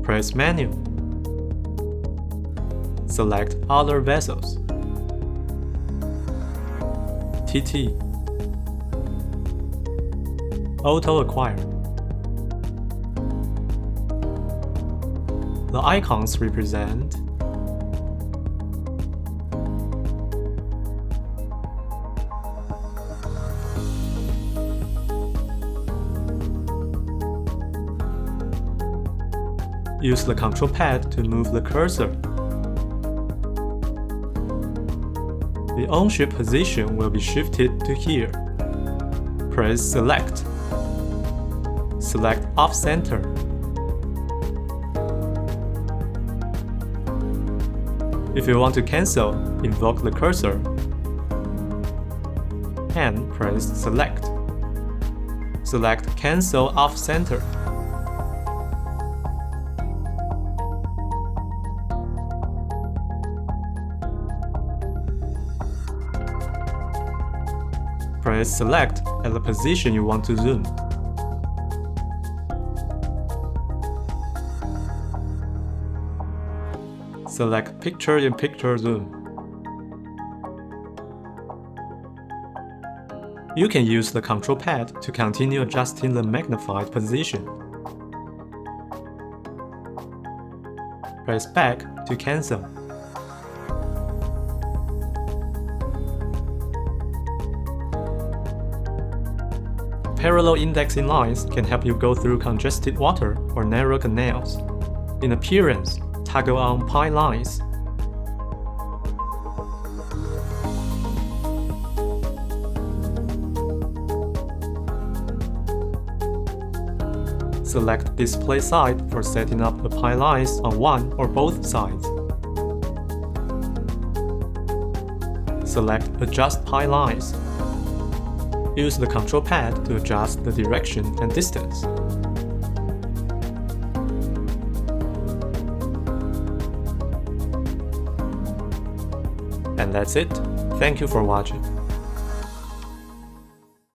Press Menu. Select Other Vessels. TT. Auto Acquire. The icons represent Use the control pad to move the cursor. The on-ship position will be shifted to here. Press Select. Select Off-Center. If you want to cancel, invoke the cursor and press Select. Select Cancel Off-Center. Press Select at the position you want to zoom. Select Picture-in-Picture Zoom. You can use the control pad to continue adjusting the magnified position. Press Back to cancel. Parallel indexing lines can help you go through congested water or narrow canals. In appearance, toggle on Pi lines. Select Display Side for setting up the Pi lines on one or both sides. Select Adjust Pi lines. Use the control pad to adjust the direction and distance. And that's it. Thank you for watching.